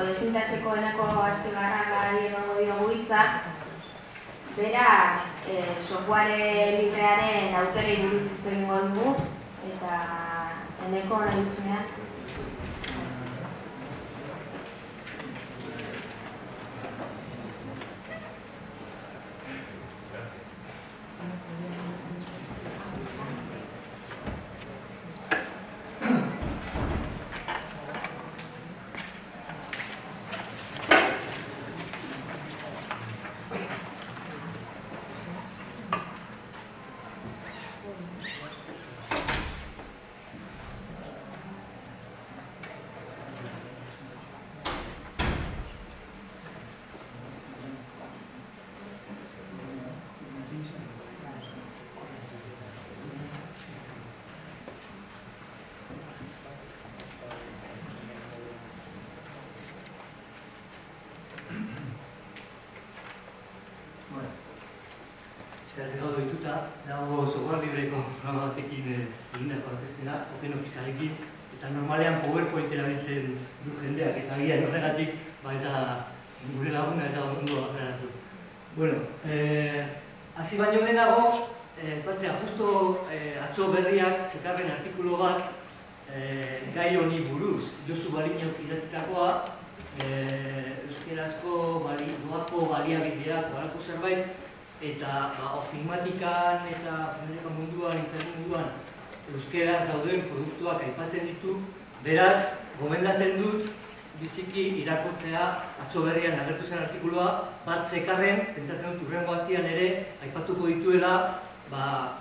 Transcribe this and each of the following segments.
desintaseko eneko Astigarragari emango diogu hitza. Berak software librearen aukerei buruz hitz egingo dugu eta eneko nahi duzunean. Eskatzen gau doituta, dago software libreko programa batekin egindako aurkezpena, OpenOfficearekin, eta normalean PowerPoint erabiltzen du jendeak, eta agian horregatik ez da gure laguna, ez da ondo aferatu. Bueno, hasi baino lehenago, justo atzo berriak zekarren artikulu bat gai honi buruz, Josu Baliñok idatzitakoa, euskerazko doako baliabideak, balako zerbait, eta ofilimatikan eta munduan, internet munduan euskeraz dauden produktuak aipatzen ditu. Beraz, gomendatzen dut biziki irakurtzea atzo berrian agertu zen artikulua bat zekarren, pentsatzen dut hurrengo astean ere aipatuko dituela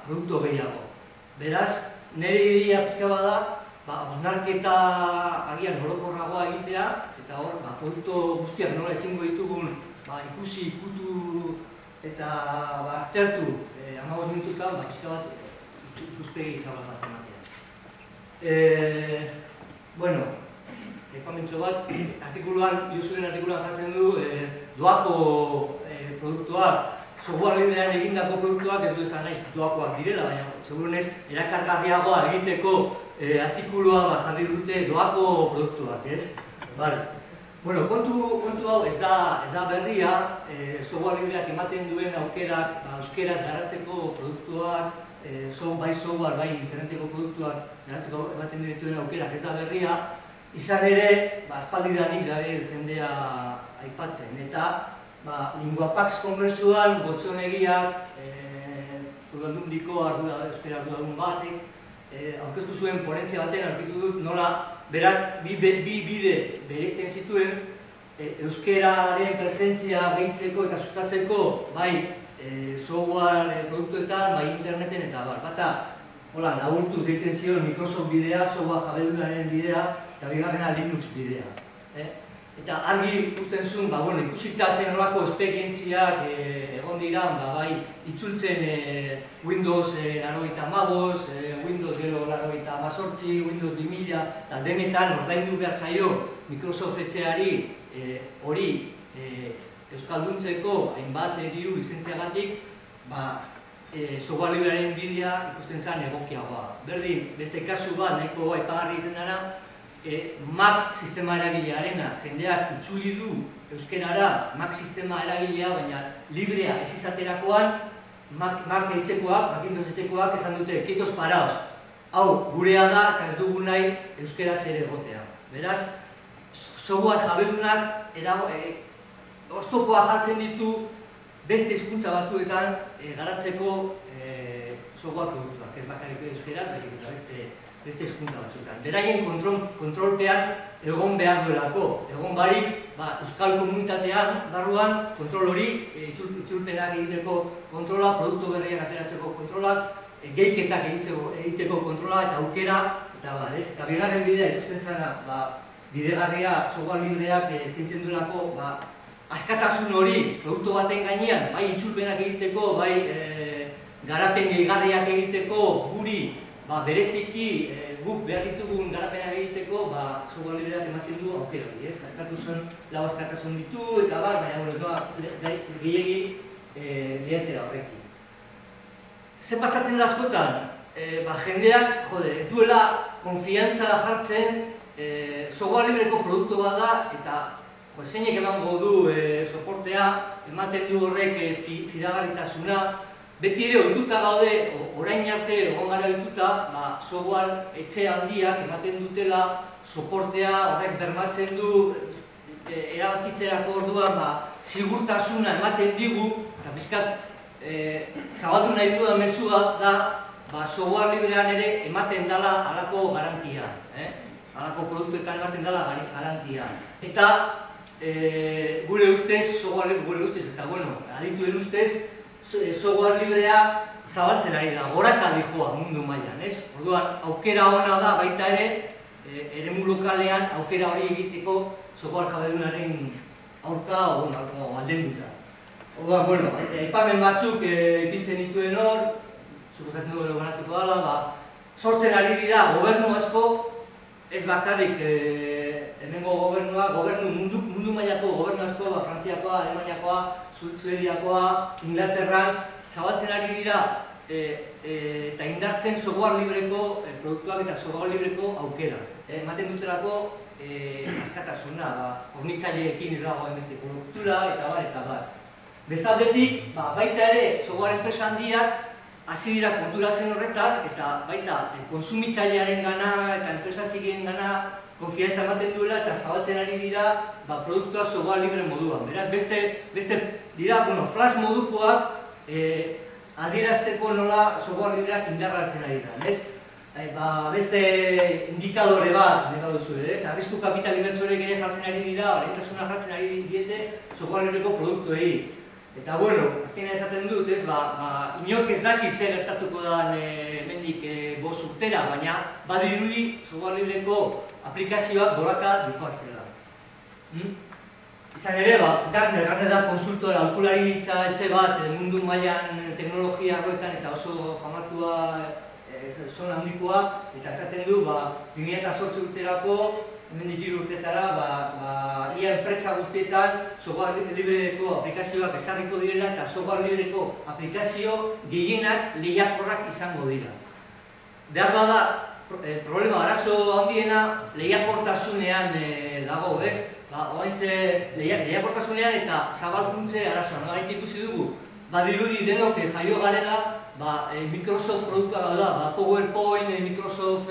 produktu gehiago. Beraz, nire ideia pixka bada, hausnarketa agian orokorragoa egitea, eta hor, produktu guztiak nola ezingo ditugun ikusi, ikutu eta aztertu 15 minututan, pixka bat ikuspegi zabal bat ematea. Bueno, aipamentxo bat, Josuren artikuluan jartzen du doako produktuak, software librean egindako produktuak ez du esan nahi doakoak direla, baina segurenez erakargarriagoa egiteko artikulua jarri dute doako produktuak, ez? Bueno, kontu hau ez da berria, software libreak ematen duen aukerak, euskeraz garatzeko produktuak, bai software, bai interneteko produktuak garatzeko ematen dituen aukerak ez da berria, izan ere, aspaldidanik dabil jendea aipatzen, eta LinguaPax kongresuan gotxonegiak, Udaldundiko euskera arduradun batek, aurkeztu zuen ponentzia baten aurkitu dut nola berak bi bide bereizten zituen euskeraren presentzia gehitzeko eta sustatzeko bai software produktuetan, bai interneten eta bata laburtuz deitzen zion Microsoft bidea, software jabeldunaren bidea eta bigarrena Linux bidea. Eta argi ikusten zuen, ikusita zen horako esperientziak egon dira, bai itzultzen Windows 95, Windows 98, Windows 2000 eta denetan ordaindu behar zaio Microsoft etxeari hori euskalduntzeko hainbat diru lizentziagatik software librearen bidea ikusten zen egokiagoa. Berdin, beste kasu bat nahiko aipagarri izan dara, Mac sistema eragilearena, jendeak itzuli du euskerara Mac sistema eragilea, baina librea ez izaterakoan Mac etxekoak, Macintosh etxekoak esan dute, kietos paraos, hau gurea da eta ez dugu nahi euskeraz ere egotea. Beraz, software jabedunak oztopoa jartzen ditu beste hizkuntza batzuetan garatzeko software produktuak, ez bakarrik euskera, beste hizkuntza batzuetan. Beraien kontrolpean egon behar duelako. Egon barik, euskal komunitatean, barruan, kontrol hori, itzulpenak egiteko kontrola, produktu berriak ateratzeko kontrolak, gehiketak egiteko kontrola eta aukera, eta bigarren bidea ikusten zena, bidegarria software libreak eskaintzen duelako askatasun hori produktu baten gainean, bai itzulpenak egiteko, bai garapen gehigarriak egiteko, guri bereziki guk behar ditugun garapenak egiteko software libreak ematen du aukera hori, lau askatasun ditu eta baina gehiegi liatzera horrekin. Zer pasatzen da askotan? Jendeak, ez duela konfiantza jartzen software libreko produktu bat da eta zeinek emango du soportea, ematen du horrek fidagarritasuna, beti ere ohituta gaude, orain arte egon gara ohituta, software etxe handiak ematen dutela soportea, horrek bermatzen du erabakitzerako orduan sigurtasuna ematen digu, eta bizkat zabaldu nahi dudan mezua da software librean ere ematen dela halako garantia, halako produktuetan ematen dela garantia. Eta gure ustez, eta adituen ustez, software librea zabaltzen ari da, goraka dijoa mundu mailan, ez? Orduan, aukera ona da baita ere, eremu lokalean aukera hori egiteko software jabedunaren aurka aldenduta. Orduan, aipamen batzuk ipintzen dituen hor, suposatzen dugu banatuko dela, sortzen ari dira gobernu asko, ez bakarrik hemengo gobernua, mundu mailako gobernu asko, Frantziakoa, Alemaniakoa, Suediakoa, Inglaterran, zabaltzen ari dira eta indartzen software libreko produktuak eta software libreko aukera. Ematen dutelako askatasuna, hornitzaileekin ez dagoen beste produktura eta bar. Bestaldetik, baita ere software enpresa handiak hasi dira konturatzen horretaz eta baita konsumitzailearen gana eta enpresa txikien gana konfiantza ematen duela eta zabaltzen ari dira produktua software libre moduan. Beraz, beste dira, flash modukoak adierazteko nola software libreak indarra hartzen ari da. Beste indikadore bat, nena duzu ere, arrisku kapital inbertsorek ere jartzen ari dira, orientasuna jartzen ari diete software libreko produktuei. Eta, azkenean esaten dut, inork ez daki zer gertatuko da hemendik 5 urtera, baina badirudi software libreko aplikazioak goraka dijoaztela. Izan ere, Gartner da konsultora, aholkularitza etxe bat mundu mailan teknologia arloetan eta oso famatua zona handikoa, eta esaten du, 2008 urterako, hemendik 3 urtetara, ia enpresa guztietan software libreko aplikazioak ezarriko direla eta software libreko aplikazio gehienak lehiakorrak izango dira. Behar bada, problema arazo handiena lehiakortasunean dago, ez? Lehiakortasunean eta zabalkuntze arazoan. Haitxe ikusi dugu, badirudi denok jaio garela, Microsoft produktua da, PowerPoint, Microsoft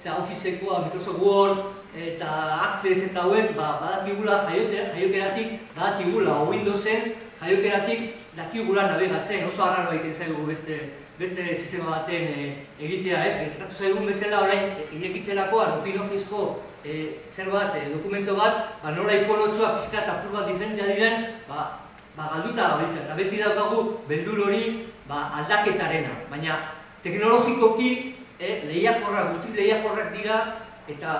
Officekoa, Microsoft Word, eta Access eta hauek, badakigula jaiokeratik, badakigula Windowsen jaiokeratik dakigula navegatzen, oso arraro egiten zaigu beste sistema baten egitea, ez? Gertatu zaigun bezala orain irekitzerakoan OpenOfficeko zer bat, dokumento bat, nola ikonotxoa pixka eta apur bat diferentea diren, galduta gabiltza, eta beti daukagu beldur hori aldaketarena, baina teknologikoki guztiz lehiakorrak dira eta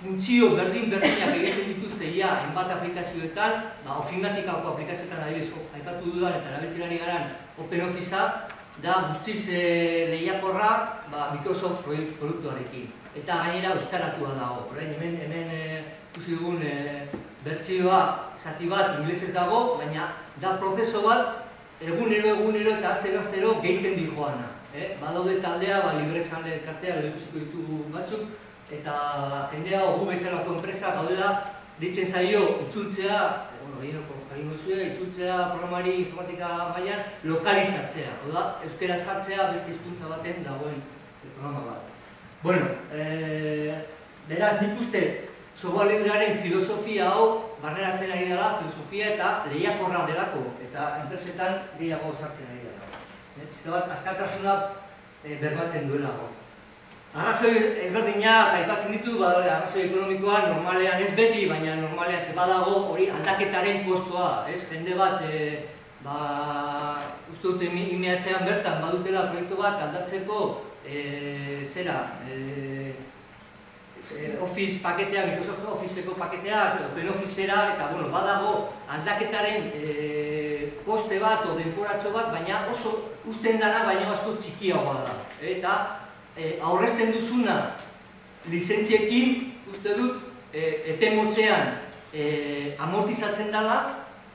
funtzio berdin-berdinak egiten dituzte hainbat aplikazioetan, Ofingatikako aplikazioetan aipatu dudan eta erabiltzen ari garan OpenOfficea da guztiz lehiakorra Microsoft produktuarekin. Eta gainera euskaratua dago. Hemen ikusi dugun bertsioa zati bat ingelesez dago, baina da prozeso bat egunero eta astero gehitzen dijoana. Badaude taldea, librezale elkartea, ikusiko ditugu batzuk, eta jendea gu bezalako enpresa gaudela ditzen zaio itzultzea, itzultzea programari informatika mailan lokalizatzea, euskaraz jartzea beste hizkuntza baten dagoen programa bat. Beraz, nik uste software librearen filosofia hau barneratzen ari dela, filosofia eta lehiakorra delako, eta enpresetan gehiago sartzen ari dela. Askatasuna bermatzen duelago. Arrazoi ezberdinak aipatzen ditu, arrazoi ekonomikoa normalean ez beti, baina normalean ze badago hori aldaketaren kostoa, ez? Jende bat, uste dute imeatzean bertan badutela proiektu bat aldatzeko Office paketea, Microsoft Officeko paketea, OpenOfficera, eta badago aldaketaren koste bat o denporatxo bat, baina oso uzten dana baino asko txikiagoa da. Eta aurrezten duzuna lizentziekin, uste dut, epe motzean amortizatzen dela,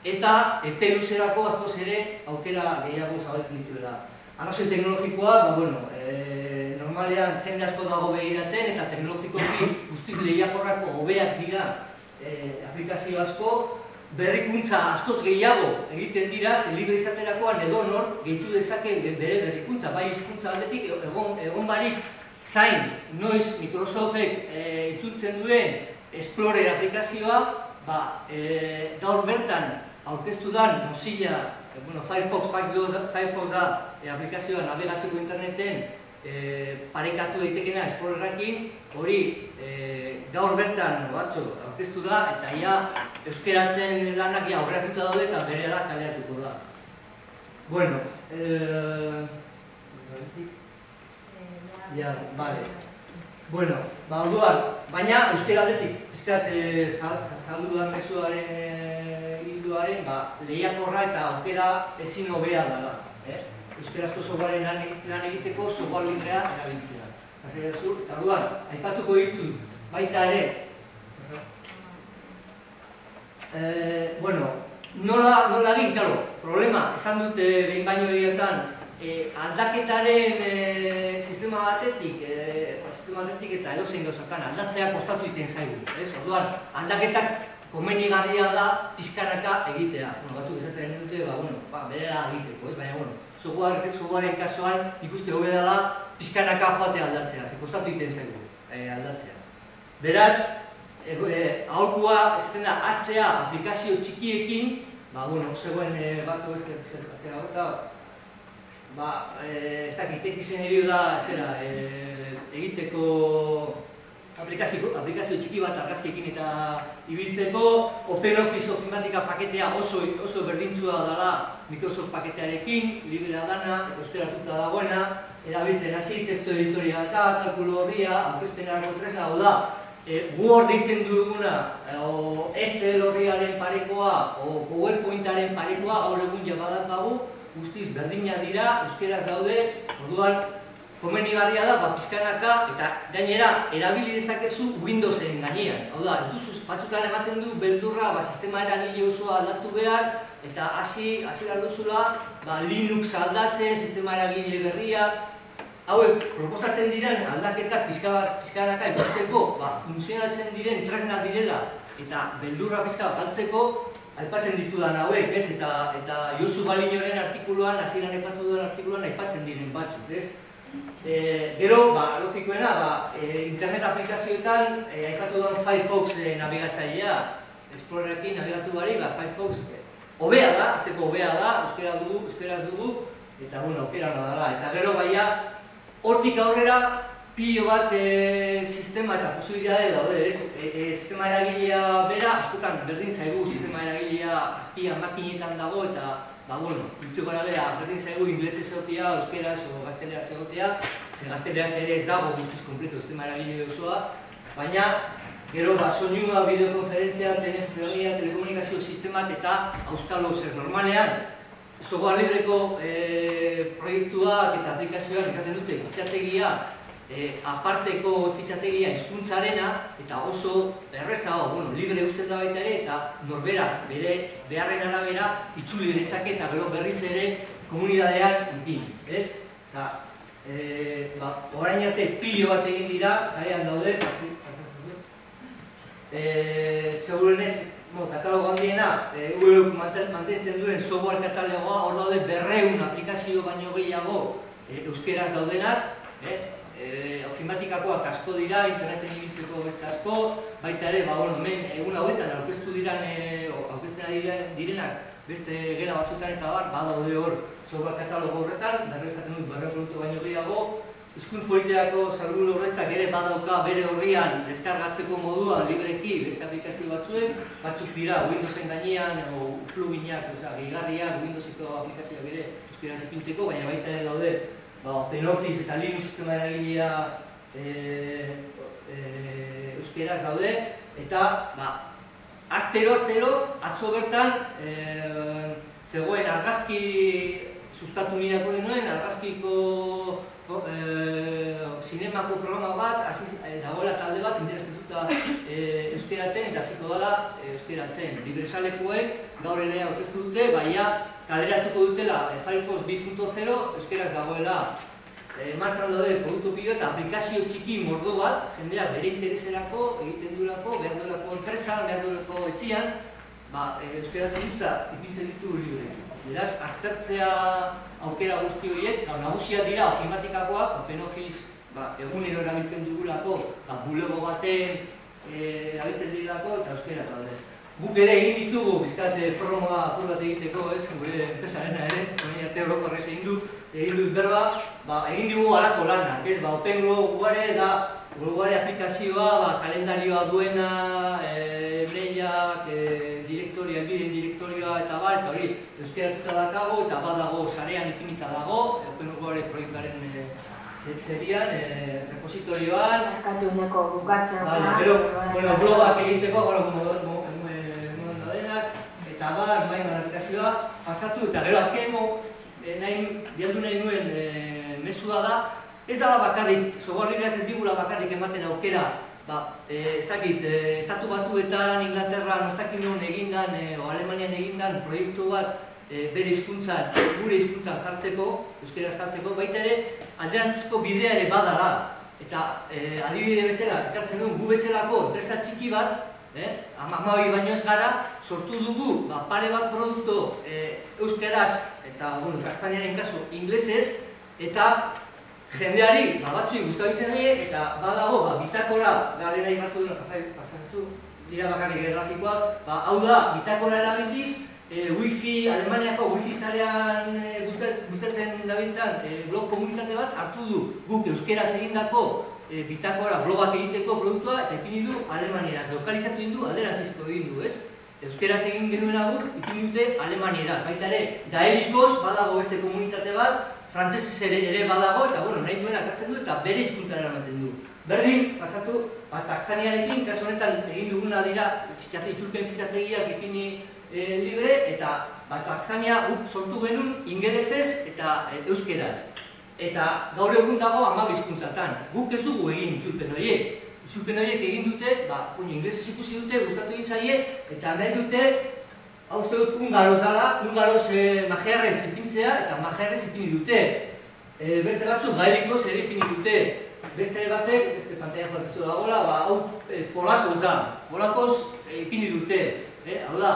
eta epe luzerako askoz ere aukera gehiago zabaltzen dituela. Arrazoi teknologikoa, normalean jende asko dago begiratzen, eta teknologikoki guztiz lehiakorrako hobeak dira aplikazio asko, berrikuntza askoz gehiago egiten dira, libre izaterakoan edo nor gehitu dezake bere berrikuntza, bai hizkuntza aldetik egon barik zain noiz Microsoftek itzultzen duen Explorer aplikazioa, gaur bertan aurkeztu dan Mozilla, Firefox da aplikazioa navegatzeko interneten parekatu daitekena Explorerakin, hori gaur bertan aurkeztu da, eta ia euskeratzen lanak aurreratuta daude eta berehala kaleratuko da. Bueno, orduan, baina euskera aldetik, pizkat saldu dudan mezuaren hilduaren, lehiakorra eta aukera ezin hobea dela. Euskarazko softwaren lan egiteko software librea erabiltzea. Eta orduan, aipatuko ditut baita ere, nola egin, problema, esan dute behin baino egietan, aldaketaren sistema batetik eta edozein gauzatan aldatzea kostatu egiten zaigu. Orduan, aldaketak komenigarria da pixkanaka egitea. Batzuk esaten dute, berera egiteko, baina, softwaren kasuan ikuste hobe dela pixkanaka joatea aldatzea, kostatu egiten zaigu aldatzea. Beraz, aholkua, esaten da, hastea aplikazio txikiekin, zegoen batu ez dakit, tekizen erio da, egiteko aplikazio txiki bat argazkiekin eta ibiltzeko, OpenOffice ofimatika paketea oso berdintzua dela Microsoft paketearekin, librea dana, euskeratuta dagoena, erabiltzen hasi, testo editorialaka, kalkulu horria, aurkezpenarako tresna, hau da, Word deitzen duguna, Excel horriaren parekoa, PowerPointaren parekoa, gaur egun badakagu, guztiz berdinak dira, euskeraz daude, orduan, komenigarria da, pizkanaka, eta gainera, erabili dezakezu Windowsen gainean. Hau da, ez duzu, batzutan ematen du, beldurra, sistema eragile osoa aldatu behar, eta hasi behar duzula, Linux aldatzen, sistema eragile berriak, hauek, proposatzen diren aldaketak pizkanaka ikusteko, funtzionatzen diren tresnak direla, eta beldurra pizka galtzeko, aipatzen ditudan hauek, eta Josu Balinoren artikuluan, hasieran aipatu duen artikuluan aipatzen diren batzuk, Gero, logikoena, internet aplikazioetan aipatu duen Firefox nabigatzailea, Explorerekin nabigatu bari, Firefox hobea da, azteko hobea da, euskeraz dugu, eta aukera da. Eta gero, hortik aurrera, pilo bat sistema eta posibilitate daude, sistema eragilea bera, askotan berdin zaigu sistema eragilea azpian makinetan dago, eta dutxeko arabera, berdin zaigu inglesez egotea, euskeraz o gazteleraz egotea, ze gazteleraz ere ez dago guztiz kompleto sistema eragile osoa, baina gero soinua, bideokonferentzia, telefonia, telekomunikazio sistemat eta auskalo zer normalean, software libreko proiektuak eta aplikazioak izaten dute fitxategia, aparteko fitxategia hizkuntzarena eta oso erreza, libre uzten da baita ere, eta norberak bere beharren arabera itzuli dezake eta gero berriz ere komunidadean ipin, ez? Orain arte pilo bat egin dira, zarean daude, segurenez, katalogo handiena, UEUk mantentzen duen software katalogoa, hor daude 200 aplikazio baino gehiago euskeraz daudenak, ofimatikakoak asko dira, interneten ibiltzeko beste asko, baita ere, hemen egun hauetan aurkeztu direnak beste gela batzuetan eta badaude hor software katalogo horretan, berrezaten dut 200 produktu baino gehiago, hizkuntz politiako salburu horretzak ere badauka bere horrian deskargatzeko modua libreki beste aplikazio batzuk dira Windowsen gainean, pluginak, gehigarriak, Windowseko aplikazioak ere euskeraz ipintzeko, baina baita ere daude OpenOffice eta Linux sistema eragilea euskeraz daude, eta astero, atzo bertan zegoen argazki sustatu mirako denuen, argazkiko zinemako programa bat, dagoela talde bat, interesatuta euskeratzen eta hasiko dela euskeratzen. Libresalekuek gaur ere aurkeztu dute, baina kaleratuko dutela Firefox 2.0 euskeraz dagoela martxan daude produktu pilo eta aplikazio txiki mordo bat, jendeak bere intereserako, egiten duelako, behar duelako enpresan, behar duelako etxian, euskaratzen dut eta ipintzen ditu libre. Beraz, aztertzea aukera guzti horiek, nagusia dira ofimatikakoak, OpenOffice egunero erabiltzen dugulako, bulego baten erabiltzen direlako eta euskara talde. Guk ere egin ditugu, bizkate promoa apur bat egiteko, gure enpresarena ere, hori arte Eurokorrez egin dut berba, egin dugu alako lanak, OpenGlobe da, Globe aplikazioa, kalendarioa duena, mailak, direktoria, elbideen direktorioa eta bar, eta hori euskaratuta dakago eta badago sarean ipinita dago, OpenGlobe proiektuaren serian, repositorioan. Arkatu uneko bukatzen. Blogak egiteko, eta bar, aplikazioa pasatu, eta gero azkeneko bialdu nahi nuen mesua da, ez dala bakarrik, software libreak ez digula bakarrik ematen aukera, ez dakit, Estatu Batuetan, Inglaterran, ez dakit non egindan, o Alemanian egindan proiektu bat bere hizkuntzan, gure hizkuntzan jartzeko, euskeraz jartzeko, baita ere alderantzizko bidea ere badala. Eta adibide bezala, ekartzen duen, gu bezalako enpresa txiki bat, 12 baino ez gara, sortu dugu pare bat produktu euskeraz, eta Tanzaniaren kasu inglesez, eta jendeari batzuei gustatzen die eta badago bitakora garena aipatu duen pasatzu dira bakarrik grafikoak, hau da bitakora erabiliz Wi-Fi, Alemaniako Wi-Fi sarean bultzatzen dabiltzan blog komunitate bat hartu du guk euskeraz egindako bitakora blogak egiteko produktua eta ipini du alemanieraz, lokalizatu egin du, alderantzizko egin du, ez? Euskeraz egin genuena guk ipini dute alemanieraz, baita ere gaelikoz badago beste komunitate bat, frantsesez ere badago eta nahi duena ekartzen du eta bere hizkuntzara eramaten du. Berdin, pasatu, Tanzaniarekin, kasu honetan egin duguna dira itzulpen fitxategiak ipini libre eta Tanzania sortu genuen ingelesez eta euskeraz. Eta gaur egun dago 12 hizkuntzatan. Guk ez dugu egin itzulpen horiek. Itzulpen horiek egin dute, ingelesez ikusi dute, gustatu egin zaie, eta nahi dute, hau uste dut ungaroz dala, ungaroz majearrez ipintzea eta majearrez ipini dute. Beste batzuk gaelikoz ere ipini dute. Beste batek, beste pantalla jatzu dagoela, hau polakoz da. Polakoz ipini dute. Hau da,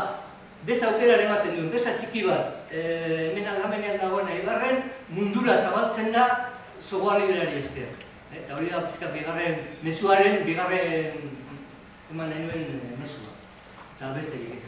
beste aukera ematen duen, beste txiki bat, hemen aldamenean dagoen Eibarren, mundura zabaltzen da software libreari esker. Eta hori da pizkat bigarren mezuaren, bigarren eman nahi nuen mesua. Eta beste egin.